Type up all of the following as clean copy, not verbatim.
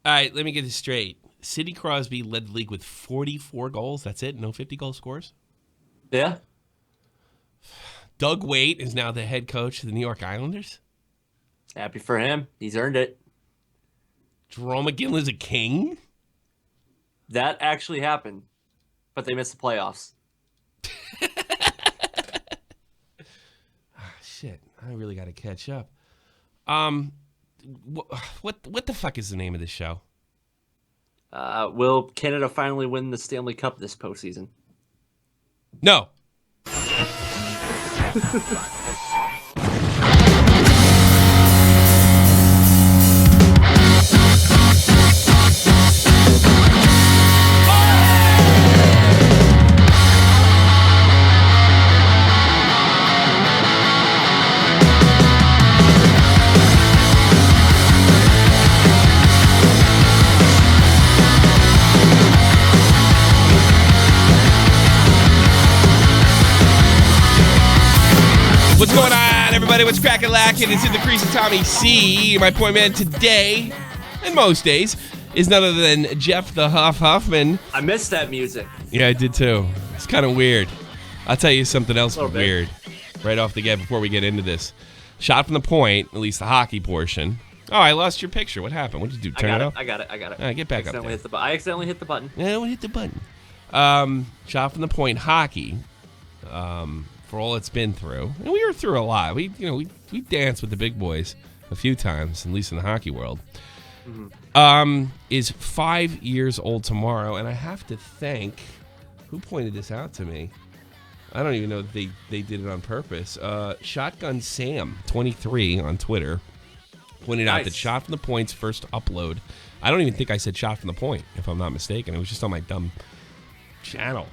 All right, let me get this straight. Sidney Crosby led the league with 44 goals. That's it? No 50-goal scores? Yeah. Doug Weight is now the head coach of the New York Islanders. Happy for him. He's earned it. Jerome McGinley's a king? That actually happened, but they missed the playoffs. Shit, I really got to catch up. What the fuck is the name of this show? Will Canada finally win the Stanley Cup this postseason? No. What's going on, everybody? What's cracking lacking? It's in the crease of Tommy C. My point man today, and most days, is none other than Jeff the Huffman. I missed that music. Yeah, I did too. It's kind of weird. I'll tell you something else weird right off the get before we get into this. Shot from the point, at least the hockey portion. Oh, I lost your picture. What happened? What did you do? Turn it off? I got it. All right, get back up there. I accidentally hit the button. Yeah, I hit the button. Shot from the point hockey. For all it's been through, and we were through a lot. We danced with the big boys a few times, at least in the hockey world. Mm-hmm. Is 5 years old tomorrow, and I have to thank who pointed this out to me. I don't even know if they did it on purpose. Shotgun Sam 23 on Twitter pointed out that Shot from the Point's first upload. I don't even think I said Shot from the Point, if I'm not mistaken. It was just on my dumb channel.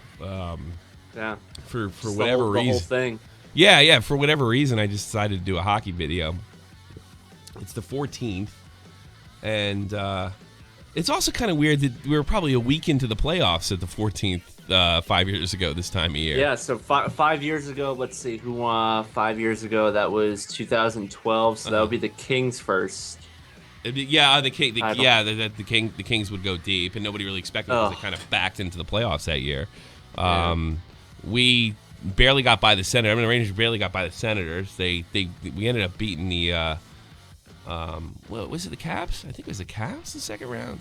Yeah. For whatever reason. The whole thing. Yeah. For whatever reason, I just decided to do a hockey video. It's the 14th, and it's also kind of weird that we were probably a week into the playoffs at the 14th 5 years ago this time of year. Yeah. So 5 years ago, let's see who won 5 years ago. That was 2012. So that would be the Kings first. Yeah, the Kings would go deep, and nobody really expected because they kind of backed into the playoffs that year. We barely got by the Senators. I mean, the Rangers barely got by the Senators. We ended up beating the was it the Caps? I think it was the Caps the second round.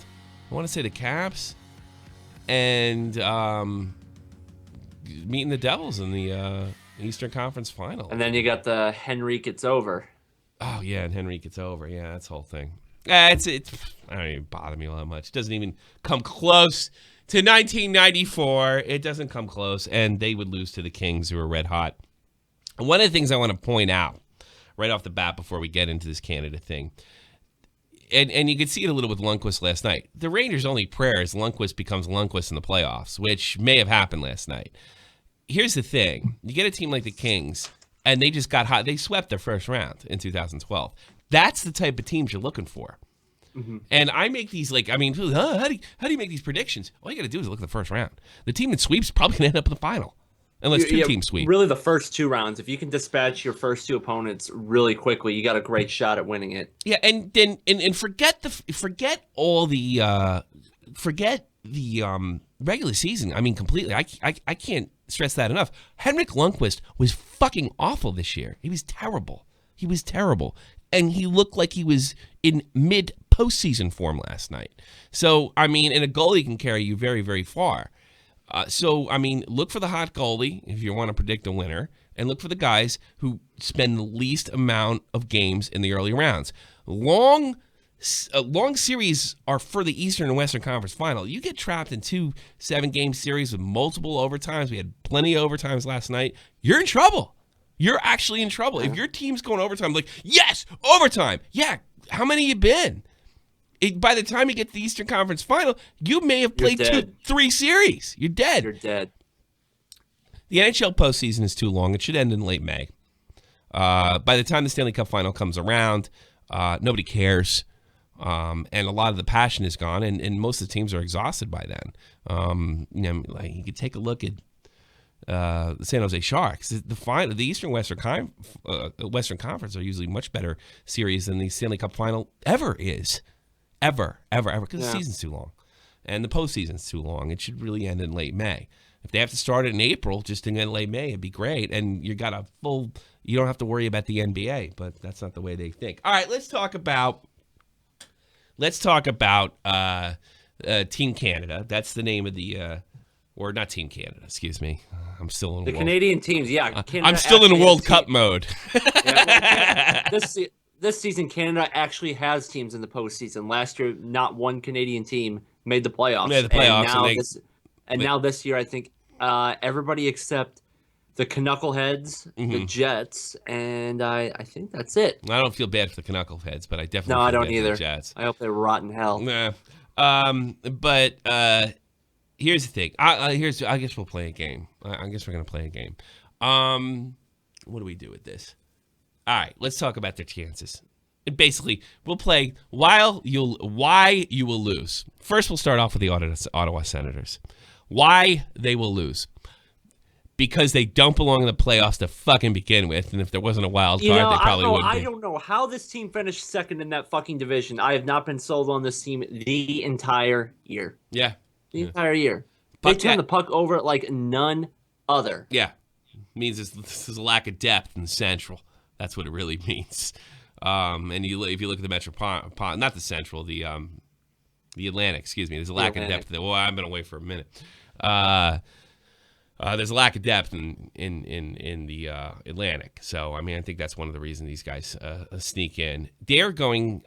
I want to say the Caps, and meeting the Devils in the Eastern Conference Final. And then you got the Henrique It's Over. Oh yeah, and Henrique It's Over. Yeah, that's the whole thing. It's I don't even bother me all that much. It doesn't even come close to 1994. It doesn't come close, and they would lose to the Kings, who are red hot. And one of the things I want to point out right off the bat before we get into this Canada thing, and you could see it a little with Lundqvist last night. The Rangers' only prayer is Lundqvist becomes Lundqvist in the playoffs, which may have happened last night. Here's the thing. You get a team like the Kings, and they just got hot. They swept their first round in 2012. That's the type of teams you're looking for. Mm-hmm. And I make these how do you make these predictions? All you got to do is look at the first round. The team that sweeps probably going to end up in the final, unless two teams sweep. Really, the first two rounds. If you can dispatch your first two opponents really quickly, you got a great shot at winning it. Yeah, and then forget the regular season. I mean, completely. I can't stress that enough. Henrik Lundqvist was fucking awful this year. He was terrible. And he looked like he was in mid-postseason form last night. So, I mean, and a goalie can carry you very, very far. Look for the hot goalie if you want to predict a winner, and look for the guys who spend the least amount of games in the early rounds. Long series are for the Eastern and Western Conference Final. You get trapped in 2 7-game series with multiple overtimes. We had plenty of overtimes last night. You're in trouble. You're actually in trouble. If your team's going overtime, yes, overtime. Yeah, how many you been? By the time you get to the Eastern Conference Final, you may have played 2-3 series. You're dead. You're dead. The NHL postseason is too long. It should end in late May. By the time the Stanley Cup Final comes around, nobody cares. And a lot of the passion is gone, and most of the teams are exhausted by then. You could take a look at the San Jose Sharks. The Eastern Western Conference are usually much better series than the Stanley Cup Final ever is. ever, because the season's too long, and the postseason's too long. It should really end in late May. If they have to start it in April, just in late May, it'd be great. And you got you don't have to worry about the NBA, but that's not the way they think. All right, let's talk about Team Canada. That's the name of the, or not Team Canada, excuse me. I'm still in the Canadian teams. Yeah, Canada I'm still in World Cup mode. This season, Canada actually has teams in the postseason. Last year, not one Canadian team made the playoffs. And now this year, I think everybody except the Knuckleheads, the Jets, and I think that's it. I don't feel bad for the Knuckleheads, but I definitely feel I don't bad either. for the Jets. I hope they rot in hell. Nah. But here's the thing. I guess we'll play a game. I guess we're gonna play a game. What do we do with this? All right, let's talk about their chances. And basically, we'll play why you will lose. First, we'll start off with the Ottawa Senators. Why they will lose. Because they don't belong in the playoffs to fucking begin with, and if there wasn't a wild card, they probably wouldn't be. I don't know how this team finished second in that fucking division. I have not been sold on this team the entire year. Yeah. The entire year. They turn the puck over like none other. Yeah. It means this is a lack of depth in the Central. That's what it really means. And if you look at the Metropolitan, not the Central, the Atlantic, excuse me, there's a lack of depth there. Well, I've been away for a minute. There's a lack of depth in the Atlantic. So, I mean, I think that's one of the reasons these guys sneak in. They're going,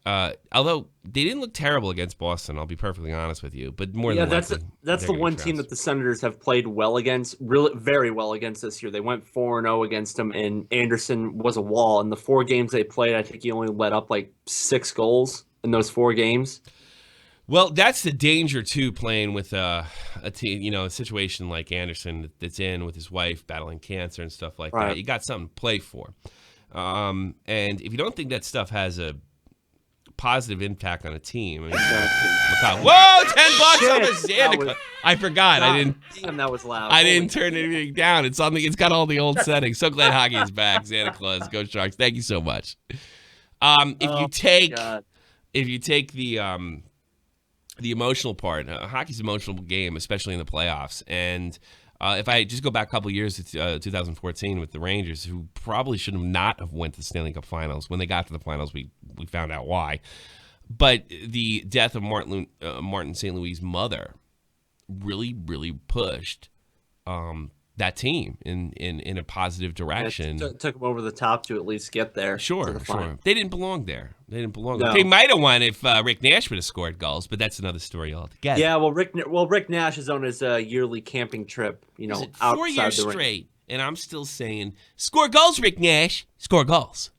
although they didn't look terrible against Boston, I'll be perfectly honest with you, but more than likely, that's the one team that the Senators have played well against, really very well against this year. They went 4-0 against them, and Anderson was a wall. In the 4 games they played, I think he only let up like 6 goals in those 4 games. Well, that's the danger, too, playing with a team, a situation like Anderson that's in with his wife battling cancer and stuff like that. You got something to play for. And if you don't think that stuff has a positive impact on a team, whoa, $10 on the Santa. I forgot. That was loud. I didn't turn anything down. It's got all the old settings. So glad hockey is back. Santa Claus, go Sharks. Thank you so much. If you take the emotional part, hockey's an emotional game, especially in the playoffs. And if I just go back a couple of years to 2014 with the Rangers, who probably should not have went to the Stanley Cup Finals. When they got to the finals, we found out why. But the death of Martin St. Louis' mother really, really pushed that team in a positive direction. It took them over the top to at least get there. Sure. They didn't belong there. They might have won if Rick Nash would have scored goals, but that's another story altogether. Yeah, Rick Nash is on his yearly camping trip. Outside 4 years straight, and I'm still saying, score goals, Rick Nash. Score goals.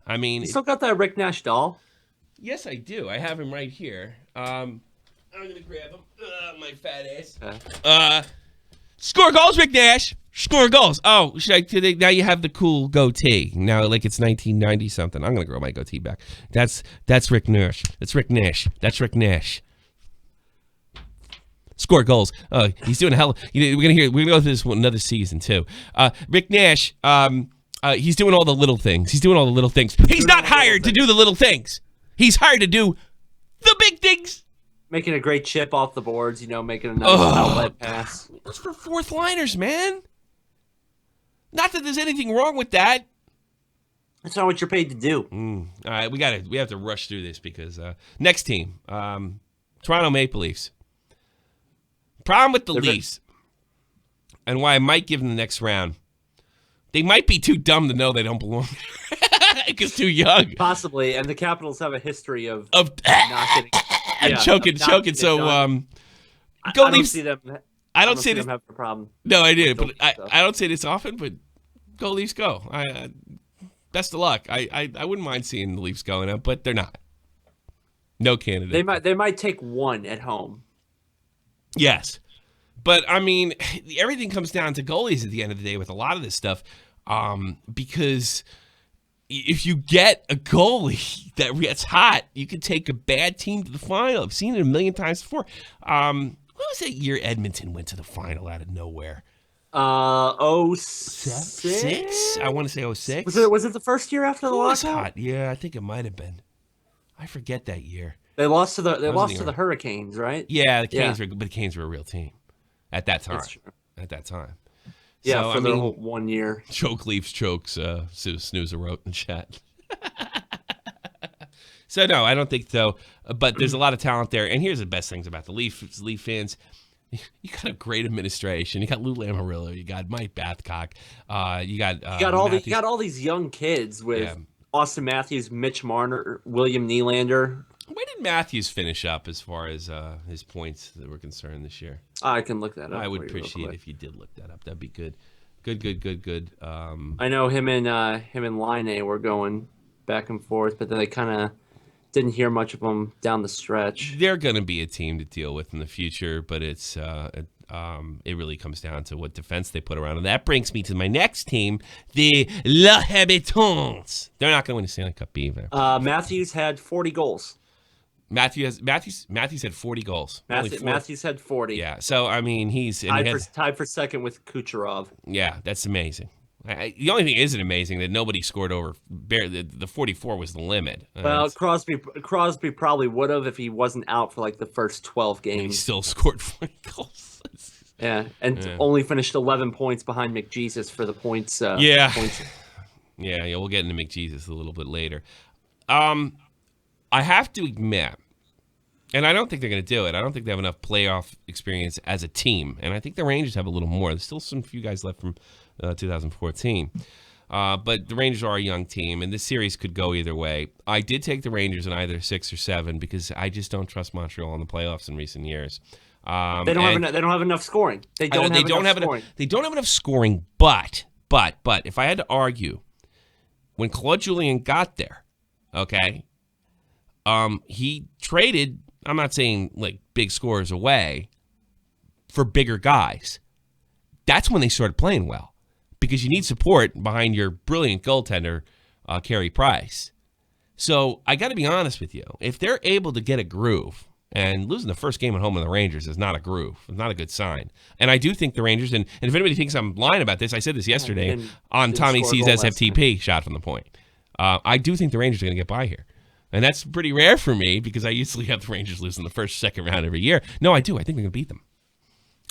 I mean, you still got that Rick Nash doll? Yes, I do. I have him right here. I'm gonna grab him. My fat ass. Okay. Score goals, Rick Nash. Score goals. Oh, now you have the cool goatee. Now, like it's 1990 something. I'm gonna grow my goatee back. That's Rick Nash. That's Rick Nash. That's Rick Nash. Score goals. He's doing a hell. We're gonna go through this another season too. Rick Nash. He's doing all the little things. He's not hired to do the little things. He's hired to do the big things. Making a great chip off the boards, making a nice outlet pass. It's for fourth liners, man. Not that there's anything wrong with that. That's not what you're paid to do. All right, we have to rush through this because next team, Toronto Maple Leafs. Problem with the Leafs, and why I might give them the next round. They might be too dumb to know they don't belong. Because too young. Possibly, and the Capitals have a history of not getting. Choking. So, go Leafs. I don't see them have a problem. No, I do, but I don't say this often. But go Leafs, go! Best of luck. I wouldn't mind seeing the Leafs going up, but they're not. No candidate. They might take one at home. Yes, but I mean, everything comes down to goalies at the end of the day with a lot of this stuff, because. If you get a goalie that gets hot, you can take a bad team to the final. I've seen it a million times before. What was that year Edmonton went to the final out of nowhere? 06? I want to say 06. Was it the first year after the lockout? Hot? Yeah, I think it might have been. I forget that year. They lost to the Hurricanes, right? Yeah, the Canes were, but the Canes were a real team at that time. That's true. At that time. Yeah, so, for their whole 1 year. Choke Leafs chokes, Snoozer wrote in chat. So, no, I don't think so. But there's a lot of talent there. And here's the best things about the Leaf fans. You got a great administration. You got Lou Lamoriello. You got Mike Babcock. You got all these young kids with Austin Matthews, Mitch Marner, William Nylander. Where did Matthews finish up as far as his points that were concerned this year? I can look that up. I would appreciate it if you did look that up. That'd be good. Good. I know him and Line were going back and forth, but then they kind of didn't hear much of them down the stretch. They're going to be a team to deal with in the future, but it really comes down to what defense they put around. And that brings me to my next team, the Les Habitants. They're not going to win the Stanley Cup either. Matthews had 40 goals. Matthews had 40 goals. Matthews had 40. Yeah, so, I mean, he's... tied for second with Kucherov. Yeah, that's amazing. The only thing isn't amazing that nobody scored over the 44 was the limit. Well, Crosby probably would have if he wasn't out for like the first 12 games. He still scored 40 goals. Yeah, and only finished 11 points behind McJesus for the points. Points. Yeah, we'll get into McJesus a little bit later. I have to admit, and I don't think they're going to do it. I don't think they have enough playoff experience as a team, and I think the Rangers have a little more. There's still some few guys left from 2014. But the Rangers are a young team, and this series could go either way. I did take the Rangers in either 6 or 7 because I just don't trust Montreal in the playoffs in recent years. They don't have enough scoring. They don't have enough scoring. But if I had to argue, when Claude Julien got there, okay, he traded. I'm not saying like big scorers away for bigger guys. That's when they started playing well. Because you need support behind your brilliant goaltender, Carey Price. So I got to be honest with you. If they're able to get a groove, and losing the first game at home to the Rangers is not a groove. It's not a good sign. And I do think the Rangers, and if anybody thinks I'm lying about this, I said this yesterday on Tommy C's SFTP, shot from the point. I do think the Rangers are going to get by here. And that's pretty rare for me because I usually have the Rangers lose in the first, second round every year. No, I do. I think they're going to beat them.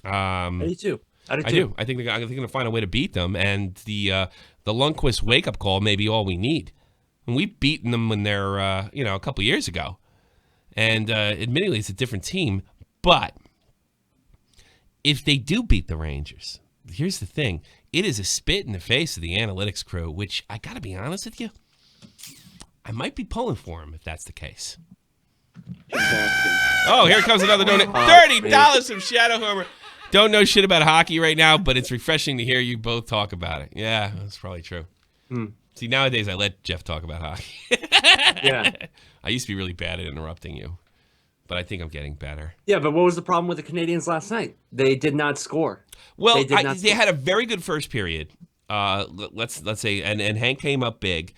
I do too. I do. I think they're going to find a way to beat them, and the Lundqvist wake-up call may be all we need. And we've beaten them when they're, a couple years ago. And admittedly, it's a different team. But if they do beat the Rangers, here's the thing. It is a spit in the face of the analytics crew, which I got to be honest with you, I might be pulling for them if that's the case. Oh, here comes another donate. $30 from Shadow Homer. Don't know shit about hockey right now, but it's refreshing to hear you both talk about it. Yeah, that's probably true. See, nowadays I let Jeff talk about hockey. Yeah. I used to be really bad at interrupting you, but I think I'm getting better. Yeah, but what was the problem with the Canadians last night? They did not score. Well, they had a very good first period. Let's say, and Hank came up big.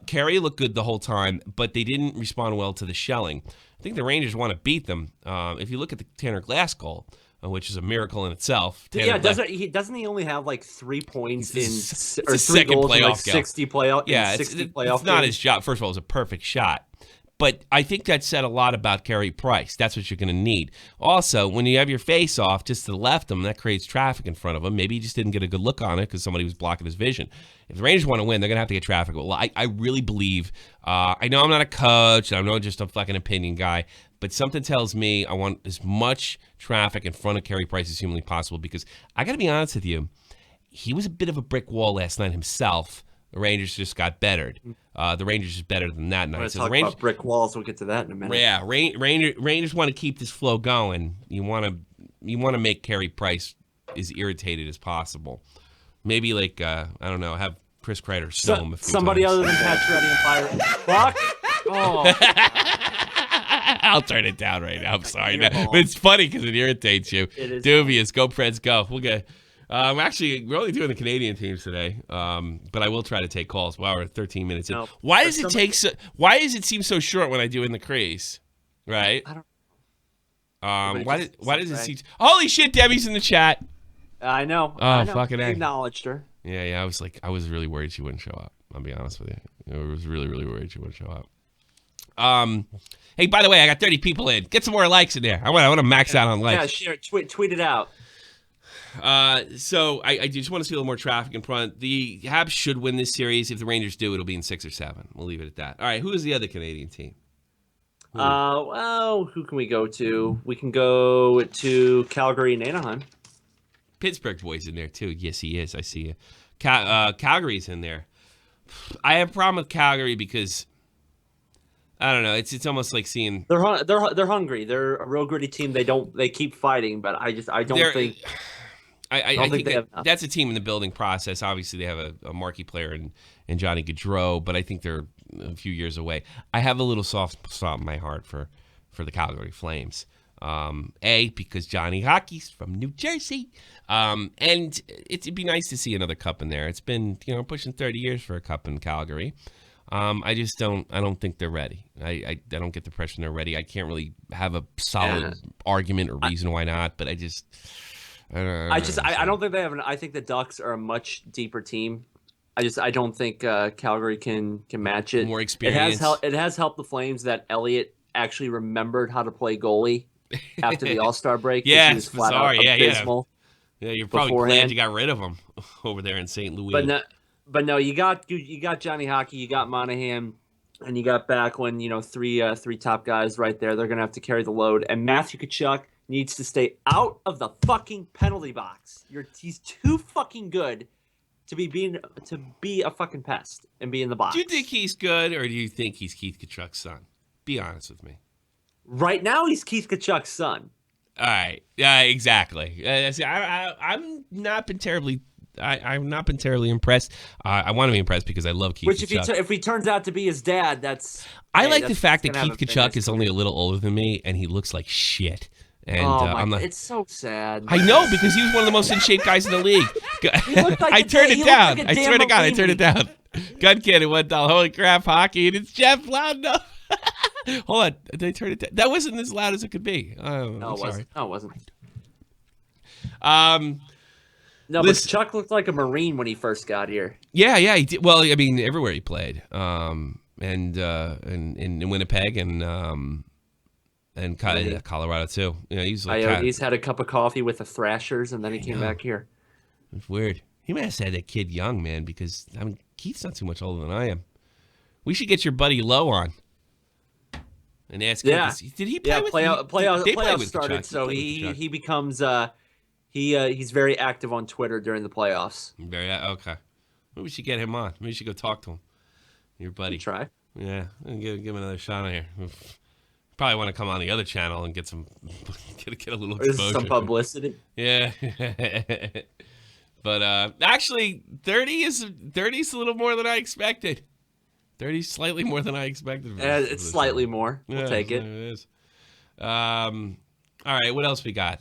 Carey looked good the whole time, but they didn't respond well to the shelling. I think the Rangers want to beat them. If you look at the Tanner Glass goal, which is a miracle in itself. Doesn't he only have like 3 points it's or 3 goals in like 60 playoff? Yeah, it's not his shot. First of all, it was a perfect shot. But I think that said a lot about Carey Price. That's what you're going to need. Also, when you have your face off just to the left of him, that creates traffic in front of him. Maybe he just didn't get a good look on it because somebody was blocking his vision. If the Rangers want to win, they're going to have to get traffic. Well, I really believe, I know I'm not a coach, I'm not just a fucking opinion guy, but something tells me I want as much traffic in front of Carey Price as humanly possible because I got to be honest with you, he was a bit of a brick wall last night himself. The Rangers just got bettered. The Rangers is better than that night. Let's talk about brick walls. We'll get to that in a minute. Yeah, Rangers want to keep this flow going. You want to make Carey Price as irritated as possible. Maybe like I don't know, have Chris Kreider snow him a few somebody times. Other than Pacioretty and Byron. Fuck. Oh. I'll turn it down right now. I'm sorry, but it's funny because it irritates you. It is dubious. Go Preds, go. We'll get. We're only doing the Canadian teams today, but I will try to take calls. Wow, we're at 13 minutes in. Why does it seem so short when I do In the Crease? Right? I don't. Why does it seem? Holy shit, Debbie's in the chat. I know. Fucking I acknowledged her. Yeah. I was really worried she wouldn't show up. I'll be honest with you. I was really, really worried she wouldn't show up. Hey, by the way, I got 30 people in. Get some more likes in there. I want to max out on likes. Yeah, share, tweet it out. So I just want to see a little more traffic in front. The Habs should win this series. If the Rangers do, it'll be in 6 or 7. We'll leave it at that. All right, who is the other Canadian team? Well, who can we go to? We can go to Calgary and Anaheim. Pittsburgh boy's in there too. Yes, he is. I see you. Calgary's in there. I have a problem with Calgary because I don't know. It's almost like seeing they're hungry. They're a real gritty team. They keep fighting, but I don't think. I think that's a team in the building process. Obviously, they have a marquee player in Johnny Gaudreau, but I think they're a few years away. I have a little soft spot in my heart for the Calgary Flames. Because Johnny Hockey's from New Jersey, and it'd be nice to see another cup in there. It's been pushing 30 years for a cup in Calgary. I don't think they're ready. I don't get the impression they're ready. I can't really have a solid argument or reason why not, but I don't think they have I think the Ducks are a much deeper team. I don't think Calgary can match it. More experience. It has helped the Flames that Elliott actually remembered how to play goalie after the All-Star break. Yeah, he was flat out abysmal. Yeah, you're probably glad you got rid of him over there in St. Louis. But no, you got Johnny Hockey, you got Monahan, and you got back when three top guys right there. They're gonna have to carry the load, and Matthew Tkachuk needs to stay out of the fucking penalty box. He's too fucking good to be a fucking pest and be in the box. Do you think he's good, or do you think he's Keith Tkachuk's son? Be honest with me. Right now, he's Keith Tkachuk's son. All right. Yeah, exactly. I've not been terribly impressed. I want to be impressed because I love Keith Tkachuk. If he turns out to be his dad, that's. I like the fact that Keith Tkachuk is only a little older than me, and he looks like shit. And it's so sad. I know, because he was one of the most in shape guys in the league. I turned it down. I swear to God, I turned it down. Gun kid and $1. Holy crap, hockey, and it's Jeff loud enough. Hold on, they turned it down. That wasn't as loud as it could be. No, it wasn't. No, it wasn't. No, but Chuck looked like a Marine when he first got here. Yeah, he did. Well, I mean, everywhere he played, and in Winnipeg and Colorado too. He's had a cup of coffee with the Thrashers, and then he came back here. It's weird. He might have said that kid young, man, because Keith's not too much older than I am. We should get your buddy Lowe on and ask him. Did he play with playoffs started, so he becomes he's very active on Twitter during the playoffs. Okay. Maybe we should get him on. Maybe we should go talk to him. Your buddy. Try. Yeah, and give him another shot on here. Probably want to come on the other channel and get a little exposure. Some publicity. Yeah. But actually, 30 is a little more than I expected. 30 is slightly more than I expected. It's slightly more. We'll take it. It is. All right, what else we got?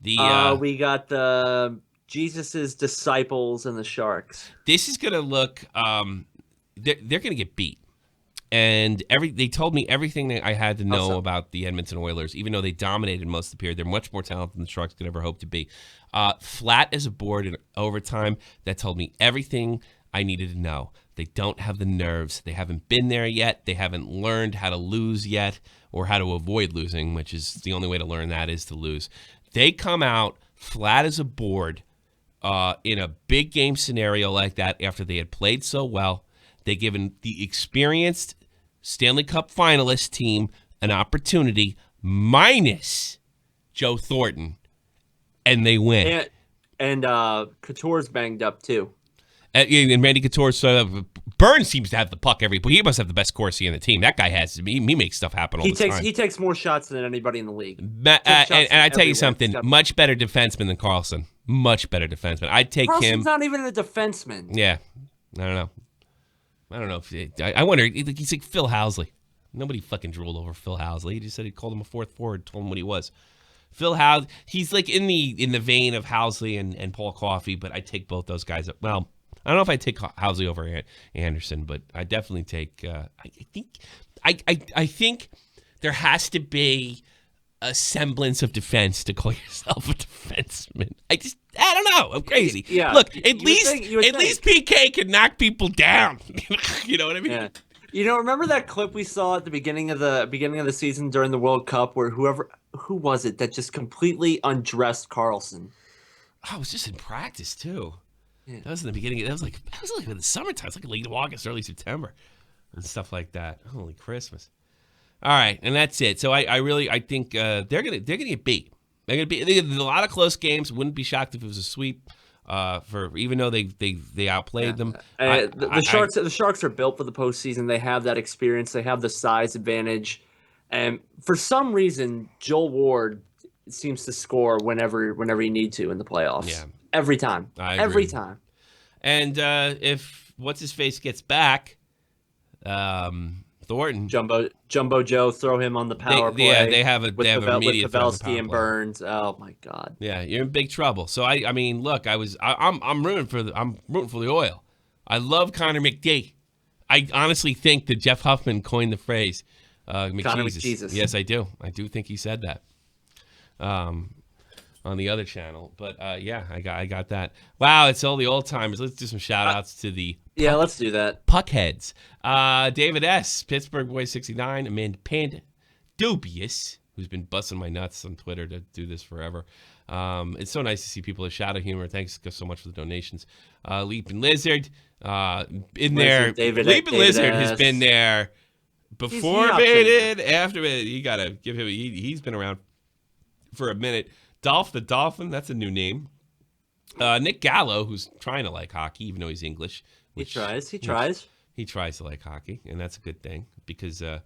We got the Jesus's disciples and the Sharks. This is gonna look. They're gonna get beat. And they told me everything that I had to know about the Edmonton Oilers, even though they dominated most of the period. They're much more talented than the Sharks could ever hope to be. Flat as a board in overtime, that told me everything I needed to know. They don't have the nerves. They haven't been there yet. They haven't learned how to lose yet, or how to avoid losing, which is the only way to learn that is to lose. They come out flat as a board in a big game scenario like that after they had played so well. They given the experienced Stanley Cup finalist team an opportunity, minus Joe Thornton, and they win. And Couture's banged up too. And Randy Couture, Burns seems to have the puck he must have the best Corsi in the team. That guy has. He makes stuff happen all the time. He takes more shots than anybody in the league. And I tell you something, much better defenseman than Carlson. Much better defenseman. I'd take him. Carlson's not even a defenseman. Yeah, I don't know. I wonder. He's like Phil Housley. Nobody fucking drooled over Phil Housley. He just said he called him a fourth forward, told him what he was. Phil Housley. He's like in the vein of Housley and Paul Coffey, but I take both those guys. Well, I don't know if I take Housley over Anderson, but I definitely take. I think there has to be a semblance of defense to call yourself a defenseman. I don't know. I'm crazy. Yeah. Look, at least PK can knock people down. You know what I mean? Yeah. Remember that clip we saw at the beginning of the season during the World Cup where who was it that just completely undressed Carlson? Oh, it was just in practice too. Yeah. That was in the beginning. That was like in the summertime. It's like late August, early September, and stuff like that. Holy Christmas! All right, and that's it. So I think they're gonna get beat. They're gonna be. There's a lot of close games. Wouldn't be shocked if it was a sweep. Even though they outplayed them. The Sharks are built for the postseason. They have that experience. They have the size advantage, and for some reason, Joel Ward seems to score whenever you need to in the playoffs. Yeah, every time. Every time. And if what's his face gets back, Thornton, Jumbo Joe, throw him on the power play. Yeah, they have an immediate with Pavelski and Burns. Oh my God. Yeah, you're in big trouble. So I mean, look, I'm rooting for the oil. I love Connor McDavid. I honestly think that Jeff Huffman coined the phrase Connor McJesus. Yes, I do. I do think he said that. On the other channel, but yeah, I got that. Wow, it's all the old timers. Let's do some shout outs to the let's do that. Puckheads. David S, Pittsburgh Boy 69, Amanda Panda, Dubious, who's been busting my nuts on Twitter to do this forever. It's so nice to see people with shadow humor. Thanks so much for the donations. Leaping Lizard, there. Leaping Lizard has been there before Baited, after it. You gotta give him. He's been around for a minute. Dolph the Dolphin, that's a new name. Nick Gallo, who's trying to like hockey, even though he's English. He tries. He tries to like hockey, and that's a good thing because, I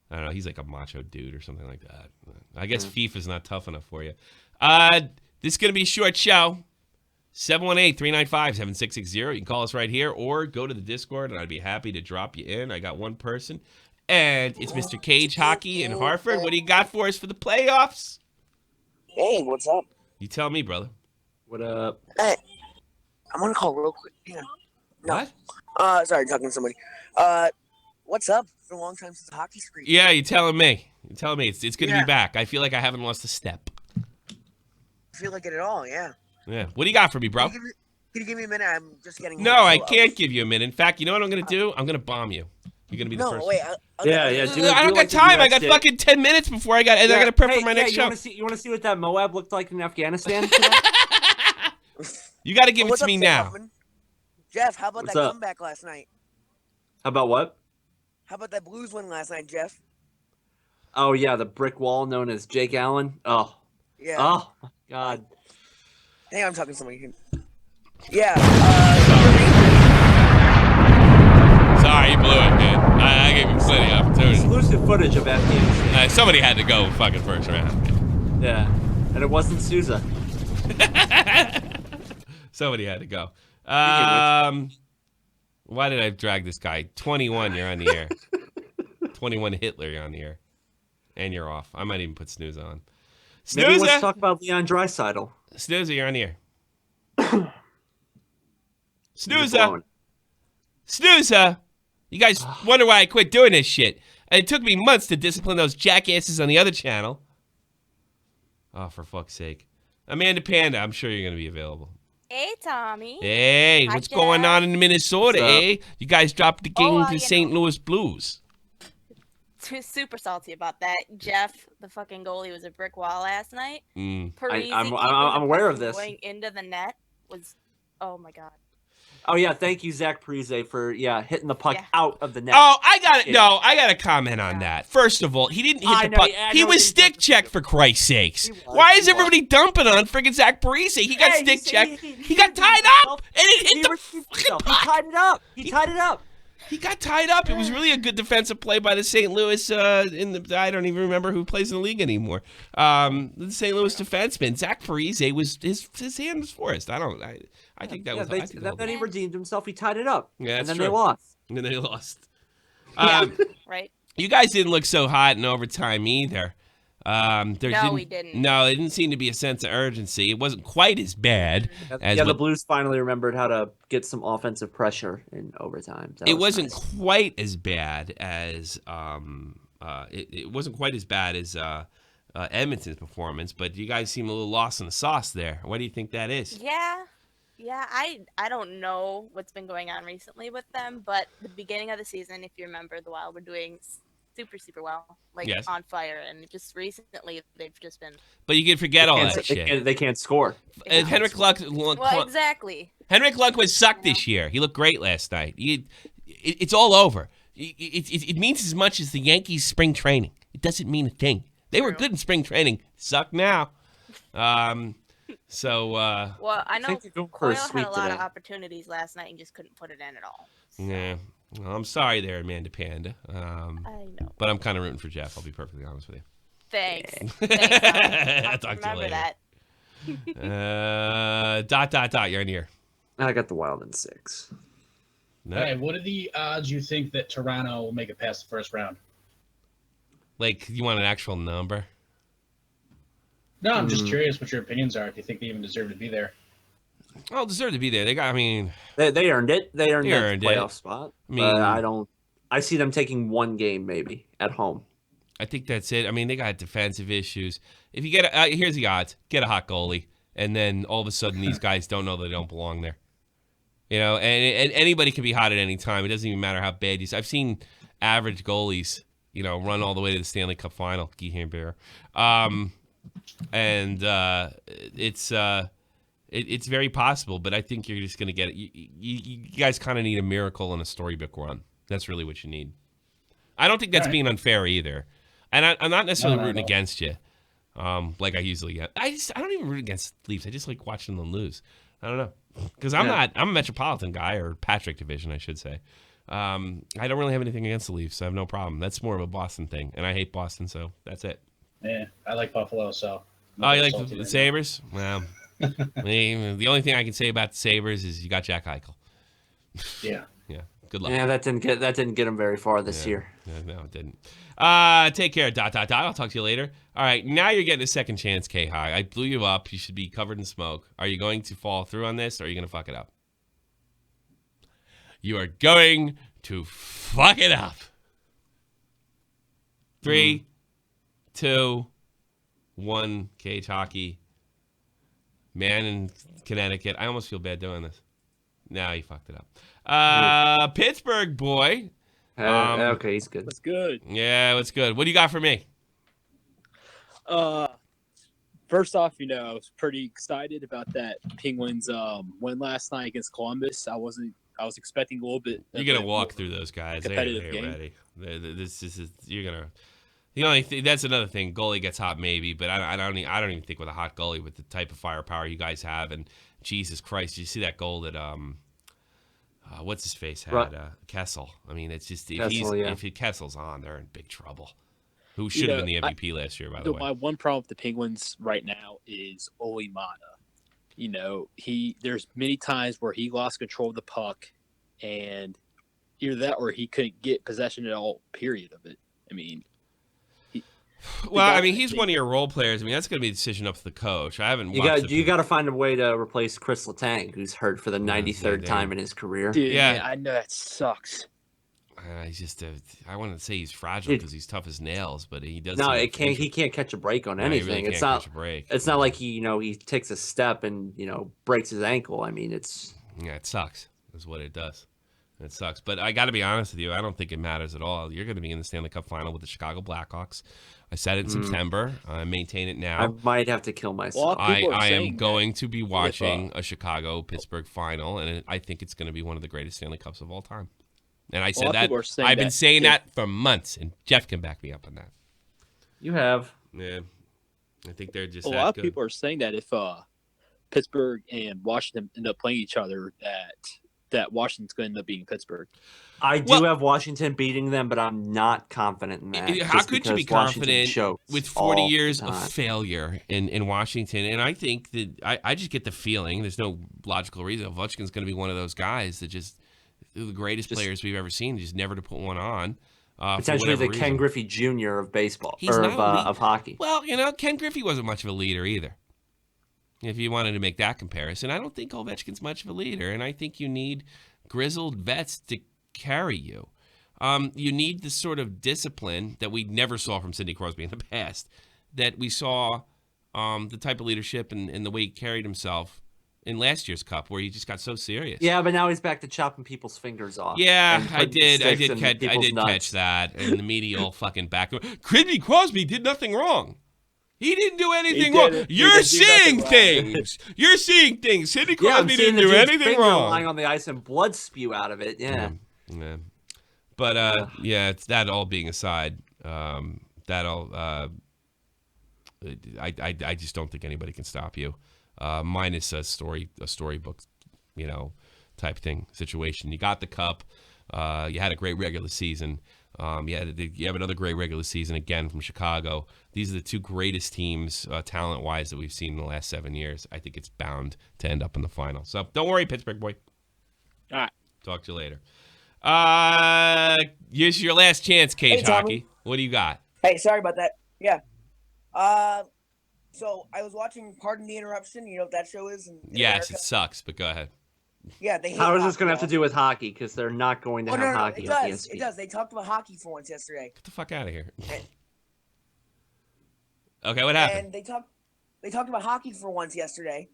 don't know, he's like a macho dude or something like that. I guess FIFA's not tough enough for you. This is going to be a short show. 718-395-7660. You can call us right here or go to the Discord, and I'd be happy to drop you in. I got one person, and it's Mr. Cage Hockey in Hartford. What do you got for us for the playoffs? Hey, what's up? You tell me, brother. What up? Hey, I want to call real quick. Yeah. No. What? Sorry, talking to somebody. What's up? It's been a long time since the hockey screen. Yeah, you're telling me. It's good to be back. I feel like I haven't lost a step. I feel like it at all, yeah. Yeah. What do you got for me, bro? Can you give me a minute? I'm just getting... No, I can't give you a minute. In fact, you know what I'm going to do? I'm going to bomb you. You're going to be the first. No, wait. I don't got time. I got fucking 10 minutes before I got to prep for my next show. You want to see what that Moab looked like in Afghanistan? You got to give it to me now. Jeff, how about that comeback last night? How about what? How about that Blues win last night, Jeff? Oh, yeah, the brick wall known as Jake Allen. Oh. Yeah. Oh, my God. Hey, I'm talking to somebody. Yeah. Sorry, you blew it, man. I gave you plenty of opportunity. Exclusive footage of Afghanistan. Somebody had to go fucking first round. Yeah, and it wasn't Sousa. Somebody had to go. Why did I drag this guy? 21, you're on the air. 21 Hitler, you're on the air. And you're off. I might even put Snooze on. Snooze! Maybe let's talk about Leon Draisaitl. Snooze, you're on the air. Snooze! Snooze! You guys wonder why I quit doing this shit. And it took me months to discipline those jackasses on the other channel. Oh, for fuck's sake. Amanda Panda, I'm sure you're going to be available. Hey, Tommy. Hey, what's going on in Minnesota, eh? You guys dropped the game to St. Louis Blues. Super salty about that. Jeff, the fucking goalie, was a brick wall last night. I'm aware of this. Going into the net was, oh my God. Oh yeah, thank you, Zach Parise, for hitting the puck out of the net. Oh, I got to comment on that. First of all, he didn't hit the puck. He was stick checked, for Christ's sakes. Why is everybody dumping on friggin' Zach Parise? He got stick checked. He got tied up, and it hit the fucking puck. He tied it up. He got tied up. It was really a good defensive play by the St. Louis. I don't even remember who plays in the league anymore. The St. Louis defenseman Zach Parise was his hand was forced. I think that was. Then he redeemed himself. He tied it up. Yeah, and then true. they lost. And then they lost. Right. You guys didn't look so hot in overtime either. We didn't. No, it didn't seem to be a sense of urgency. It wasn't quite as bad as the Blues finally remembered how to get some offensive pressure in overtime. It wasn't quite as bad as it wasn't quite as bad as Edmonton's performance, but you guys seem a little lost in the sauce there. What do you think that is? Yeah. Yeah, I don't know what's been going on recently with them, but the beginning of the season, if you remember, the Wild were doing super well, like Yes. on fire, and just recently they've just been. But you can forget all that shit. They can't score. Henrik Well, exactly. Henrik Lundqvist sucked this year. He looked great last night. It's all over. It means as much as the Yankees spring training. It doesn't mean a thing. They were good in spring training. Suck now. Well, I know Coyle had a lot of opportunities last night and just couldn't put it in at all. So. Yeah. Well, I'm sorry there, Amanda Panda. I know. But I'm kind of rooting for Jeff. I'll be perfectly honest with you. Thanks. I'll talk to you later. That. You're in here. I got the Wild in 6. No. Hey, what are the odds you think that Toronto will make it past the first round? Like, you want an actual number? No, I'm just curious what your opinions are. If you think they even deserve to be there. Oh, deserve to be there. They earned it. They earned that playoff spot. I see them taking one game maybe at home. I think that's it. I mean, they got defensive issues. If you get here's the odds: get a hot goalie, and then all of a sudden these guys don't know they don't belong there. You know, and anybody can be hot at any time. It doesn't even matter how bad you. I've seen average goalies, run all the way to the Stanley Cup final. Guy Hamber. It's very possible, but I think you're just going to get it. You guys kind of need a miracle and a storybook run. That's really what you need. I don't think that's being unfair either. And I'm not necessarily rooting against you, like I usually get. I don't even root against Leafs. I just like watching them lose. I don't know. Because I'm a Metropolitan guy, or Patrick Division, I should say. I don't really have anything against the Leafs. I have no problem. That's more of a Boston thing, and I hate Boston, so that's it. Yeah, I like Buffalo, so. Oh, you like the Sabres? Well, the only thing I can say about the Sabres is you got Jack Eichel. Yeah. Yeah. Good luck. Yeah, that didn't get him very far this year. Yeah, no, it didn't. Take care. ... I'll talk to you later. All right, now you're getting a second chance, K-High. I blew you up. You should be covered in smoke. Are you going to fall through on this, or are you going to fuck it up? You are going to fuck it up. 3, 2, 1. Cage hockey. Man in Connecticut. I almost feel bad doing this. Now you fucked it up. Pittsburgh boy. Okay, he's good. That's good. Yeah, what's good? What do you got for me? First off, I was pretty excited about that Penguins win last night against Columbus. I was expecting a little bit. You're gonna walk through those guys. They're ready. You're gonna. The only thing, that's another thing. Goalie gets hot, maybe, but I don't even think with a hot goalie with the type of firepower you guys have. And Jesus Christ, you see that goal that what's his face had Kessel. I mean, it's just if Kessel's on, they're in big trouble. Who should have been the MVP last year, by the way. My one problem with the Penguins right now is Ole Mata. There's many times where he lost control of the puck, and either that or he couldn't get possession at all. Period of it. I mean. He's one of your role players. I mean, that's going to be a decision up to the coach. I haven't. You got to find a way to replace Chris Letang, who's hurt for the 93rd time in his career. Dude, yeah, I know that sucks. He's just I want to say he's fragile because he's tough as nails, but he does. No, he can't catch a break on anything. He really it's can't not catch a break. It's not like he takes a step and breaks his ankle. I mean, it sucks. That's what it does. It sucks. But I got to be honest with you. I don't think it matters at all. You're going to be in the Stanley Cup final with the Chicago Blackhawks. I said it in September. I maintain it now. I might have to kill myself. I am going to be watching a Chicago-Pittsburgh final, and I think it's going to be one of the greatest Stanley Cups of all time. And I said that. I've been saying that for months, and Jeff can back me up on that. You have. Yeah. I think they're just a lot of people are saying that if Pittsburgh and Washington end up playing each other, that Washington's going to end up beating Pittsburgh. I do have Washington beating them, but I'm not confident in that. How could you be confident with 40 years of failure in Washington? And I think that I just get the feeling, there's no logical reason, Ovechkin's going to be one of those guys that just the greatest players we've ever seen, just never to put one on. Potentially the Ken Griffey Jr. of baseball, of hockey. Well, Ken Griffey wasn't much of a leader either. If you wanted to make that comparison, I don't think Ovechkin's much of a leader, and I think you need grizzled vets to carry you. You need the sort of discipline that we never saw from Sidney Crosby in the past, that we saw the type of leadership and the way he carried himself in last year's Cup where he just got so serious. Yeah, but now he's back to chopping people's fingers off. Yeah, I did catch that. And the media all fucking back. Sidney Crosby did nothing wrong. He didn't do anything wrong. You're seeing things. You're seeing things. Sidney Crosby didn't do anything wrong. Lying on the ice and blood spew out of it. Yeah. But it's that all being aside. I just don't think anybody can stop you. Minus a storybook, type thing situation. You got the Cup. You had a great regular season. You have another great regular season again from Chicago. These are the two greatest teams, talent-wise, that we've seen in the last 7 years. I think it's bound to end up in the final. So don't worry, Pittsburgh boy. All right. Talk to you later. Here's your last chance, Cage Hockey. What do you got? Hey, sorry about that. Yeah. So I was watching Pardon the Interruption. You know what that show is? Yes, it sucks, but go ahead. Yeah, they hate How is this going to hockey, have to do with hockey? Because they're not going to have hockey. It does. It does. They talked about hockey for once yesterday. Get the fuck out of here. Okay, what happened? And they talked about hockey for once yesterday.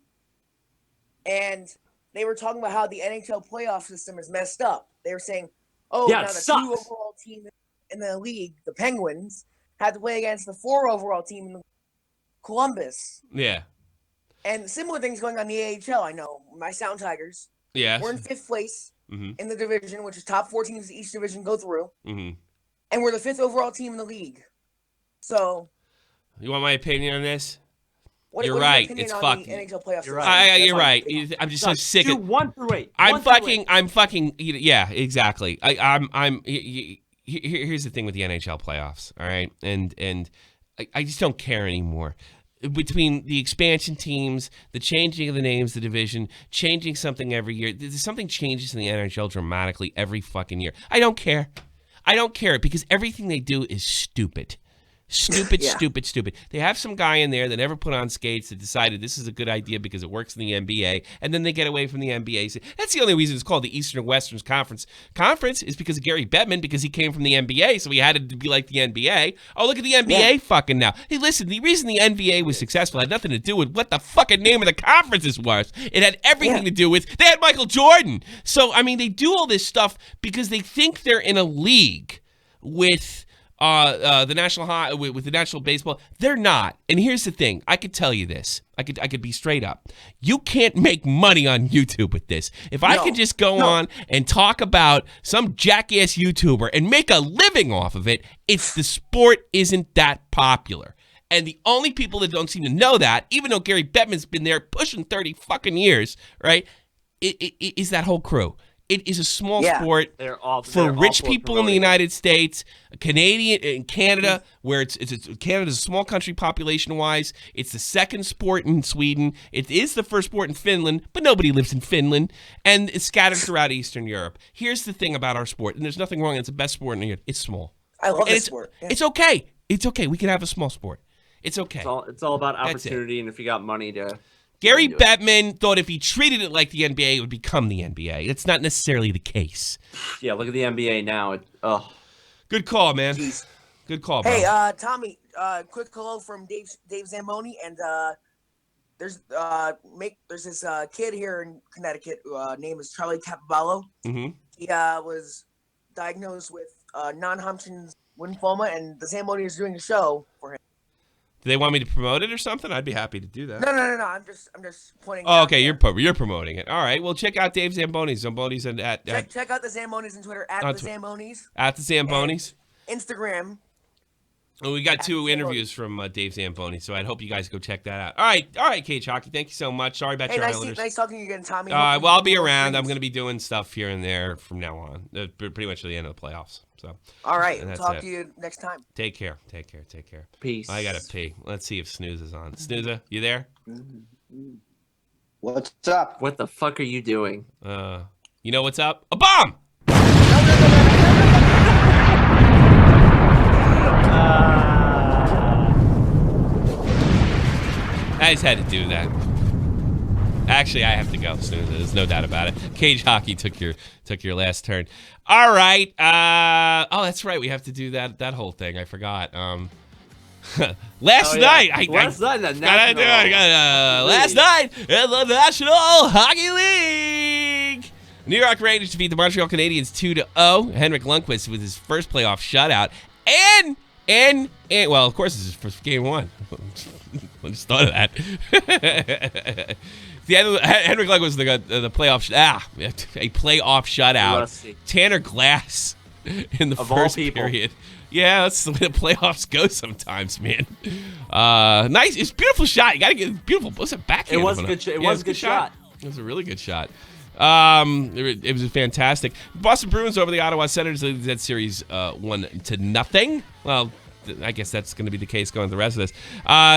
And they were talking about how the NHL playoff system is messed up. They were saying, now the sucks. 2 overall team in the league, the Penguins, had to play against the 4 overall team in Columbus. Yeah. And similar things going on in the AHL. I know my Sound Tigers. Yeah. We're in 5th place in the division, which is top 4 teams in each division go through. Mm-hmm. And we're the 5th overall team in the league. So, you want my opinion on this? You're right. It's fucking. NHL playoffs. You're right. You're right. I'm just so sick of 1 through 8. I'm fucking. Yeah, exactly. Here's the thing with the NHL playoffs. All right, and I just don't care anymore. Between the expansion teams, the changing of the names, the division, changing something every year. Something changes in the NHL dramatically every fucking year. I don't care. I don't care because everything they do is stupid. Stupid. They have some guy in there that never put on skates that decided this is a good idea because it works in the NBA, and then they get away from the NBA. That's the only reason it's called the Eastern and Western Conference. Conference is because of Gary Bettman, because he came from the NBA, so he had to be like the NBA. Oh, look at the NBA fucking now. Hey, listen, the reason the NBA was successful had nothing to do with what the fucking name of the conferences was. It had everything to do with they had Michael Jordan. So, I mean, they do all this stuff because they think they're in a league with the national with the national baseball. They're not. And here's the thing. I could tell you this. I could be straight up. You can't make money on YouTube with this. If I could just go on and talk about some jackass YouTuber and make a living off of it, it's the sport isn't that popular. And the only people that don't seem to know that, even though Gary Bettman's been there pushing 30 fucking years, right, is that whole crew. It is a small sport for rich people in the United States, in Canada, where Canada's a small country population-wise. It's the second sport in Sweden. It is the first sport in Finland, but nobody lives in Finland. And it's scattered throughout Eastern Europe. Here's the thing about our sport, and there's nothing wrong. It's the best sport in the world. It's small. I love this sport. Yeah. It's okay. It's okay. We can have a small sport. It's okay. It's all about opportunity, and if you got money to... Gary Bettman thought if he treated it like the NBA, it would become the NBA. It's not necessarily the case. Yeah, look at the NBA now. Good call, man. Jeez. Good call, bro. Hey, Tommy, quick hello from Dave Zamboni, and there's this kid here in Connecticut. Name is Charlie Capoballo. Mm-hmm. He was diagnosed with non-Hodgkin's lymphoma, and the Zamboni is doing a show for him. Do they want me to promote it or something? I'd be happy to do that. No. I'm just pointing. Oh, okay. You're promoting it. All right. Well, check out Dave Zamboni. Zambonis and check out the Zambonis on Twitter at the Zambonis. At the Zambonis. Instagram. Well, we got 2 interviews from Dave Zamboni, so I hope you guys go check that out. All right, Cage Hockey. Thank you so much. Sorry about your Islanders. Nice talking to you again, Tommy. Well, I'll be around. I'm going to be doing stuff here and there from now on, pretty much to the end of the playoffs. So. All right. We'll talk to you next time. Take care. Peace. I got to pee. Let's see if Snooze is on. Snooze, you there? What's up? What the fuck are you doing? You know what's up? A bomb! I just had to do that. Actually, I have to go. There's no doubt about it. Cage Hockey took your last turn. All right. Oh, that's right. We have to do that whole thing. I forgot. Last night in the National. last night in the National Hockey League. New York Rangers defeat the Montreal Canadiens 2-0. Henrik Lundqvist with his first playoff shutout. And well, of course, this is for game one. I just thought of that. Henrik Lundqvist the playoff a playoff shutout. Rusty. Tanner Glass in the first period. Yeah, that's the way the playoffs go sometimes, man. Nice. It's a beautiful shot. You got to get beautiful. What's it backhand? It was a good. It was a good shot. It was a really good shot. It was fantastic. Boston Bruins over the Ottawa Senators. That series 1-0. Well, I guess that's going to be the case going the rest of this.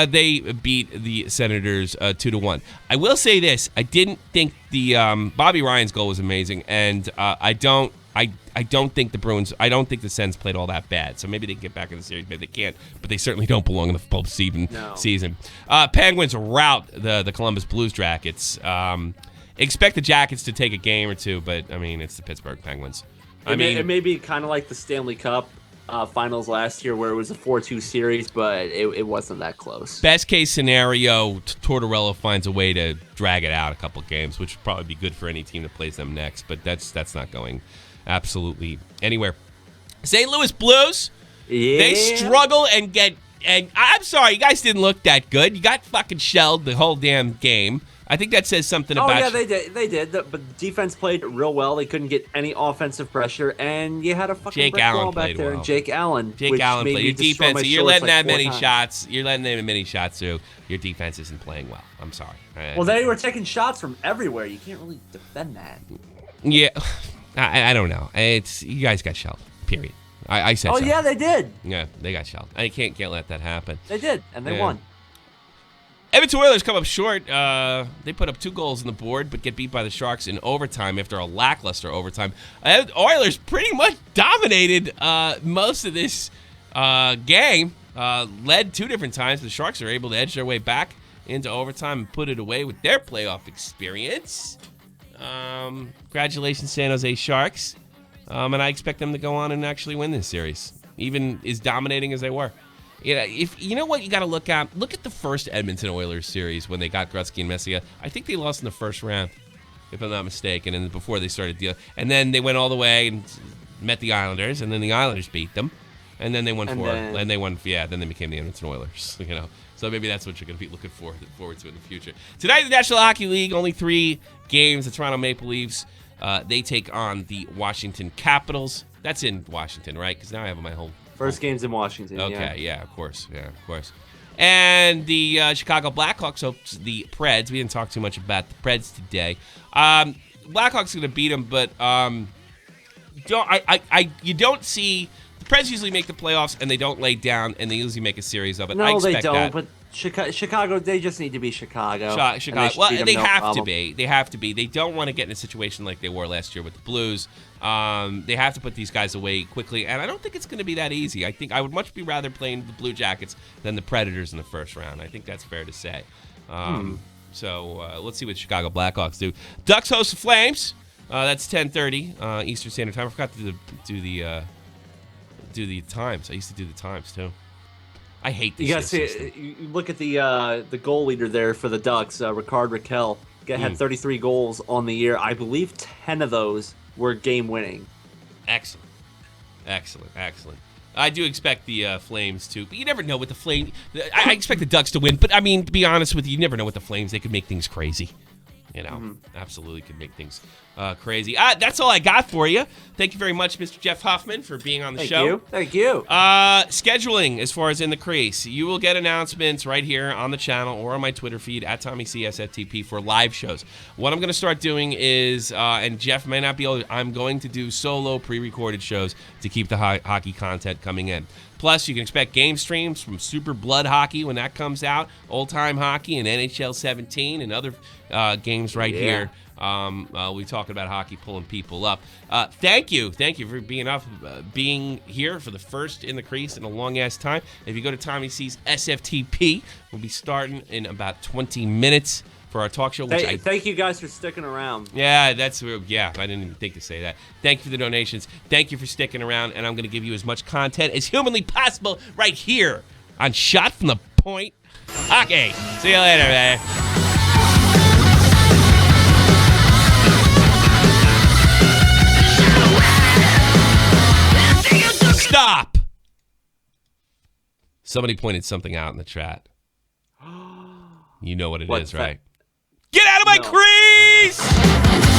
They beat the Senators 2-1. I will say this: I didn't think the Bobby Ryan's goal was amazing, and I don't think the Bruins. I don't think the Sens played all that bad. So maybe they can get back in the series. Maybe they can't, but they certainly don't belong in the postseason season. Penguins rout the Columbus Blues Jackets. Expect the Jackets to take a game or two, but I mean it's the Pittsburgh Penguins. It may be kind of like the Stanley Cup finals last year, where it was a 4-2 series, but it wasn't that close. Best case scenario, Tortorella finds a way to drag it out a couple games, which would probably be good for any team that plays them next. But that's not going absolutely anywhere. St. Louis Blues, they struggle and get. And I'm sorry, you guys didn't look that good. You got fucking shelled the whole damn game. I think that says something about. Oh yeah, they did. They did. But the defense played real well. They couldn't get any offensive pressure, and you had a fucking brick wall back there. Well. Jake Allen played. Your defense. You're letting that many shots. You're letting that many shots through. Your defense isn't playing well. I'm sorry. Well, they were taking shots from everywhere. You can't really defend that. Yeah, I don't know. It's you guys got shelled. Period. I said. Oh so. Yeah, they did. Yeah, they got shelled. I can't let that happen. They did, and they won. Edmonton Oilers come up short. They put up 2 goals on the board, but get beat by the Sharks in overtime after a lackluster overtime. Oilers pretty much dominated most of this game. Led 2 different times. The Sharks are able to edge their way back into overtime and put it away with their playoff experience. Congratulations, San Jose Sharks. And I expect them to go on and actually win this series, even as dominating as they were. Yeah, if you know what you got to look at the first Edmonton Oilers series when they got Gretzky and Messier. I think they lost in the first round, if I'm not mistaken, and before they started dealing. And then they went all the way and met the Islanders, and then the Islanders beat them, and then they won then they became the Edmonton Oilers. You know, so maybe that's what you're going to be looking forward to in the future. Tonight, the National Hockey League, only 3 games. The Toronto Maple Leafs, they take on the Washington Capitals. That's in Washington, right? Because now I have my whole. First game's in Washington. Okay, yeah, of course. And the Chicago Blackhawks hopes the Preds. We didn't talk too much about the Preds today. Blackhawks going to beat them, but you don't see the Preds usually make the playoffs and they don't lay down and they usually make a series of it. No, they don't. But Chicago, they just need to be Chicago. Chicago. Well, they have to be. They have to be. They don't want to get in a situation like they were last year with the Blues. They have to put these guys away quickly, and I don't think it's going to be that easy. I think I would much be rather playing the Blue Jackets than the Predators in the first round. I think that's fair to say. So let's see what Chicago Blackhawks do. Ducks host the Flames. That's 10:30 Eastern Standard Time. I forgot to do the times. I used to do the times too. I hate this. You guys see, you look at the goal leader there for the Ducks, Ricard Raquel. Had 33 goals on the year. I believe 10 of those were game-winning. Excellent. I do expect the Flames to, but you never know with the Flames. I expect the Ducks to win, but I mean, to be honest with you, you never know with the Flames. They could make things crazy. You know, absolutely could make things crazy. That's all I got for you. Thank you very much, Mr. Jeff Huffman, for being on the show. Thank you. Scheduling, as far as in the crease, you will get announcements right here on the channel or on my Twitter feed at TommyCSFTP for live shows. What I'm going to start doing is, and Jeff may not be able to, I'm going to do solo pre-recorded shows to keep the hockey content coming in. Plus, you can expect game streams from Super Blood Hockey when that comes out, Old Time Hockey, and NHL 17, and other games right here. We talk about hockey pulling people up. Thank you for being here for the first in the crease in a long ass time. If you go to Tommy C's SFTP, we'll be starting in about 20 minutes for our talk show. Thank you guys for sticking around. Yeah, I didn't even think to say that. Thank you for the donations. Thank you for sticking around, and I'm going to give you as much content as humanly possible right here on Shot from the Point. Okay, see you later, man. Stop! Somebody pointed something out in the chat. You know what it is, right? Get out of my crease!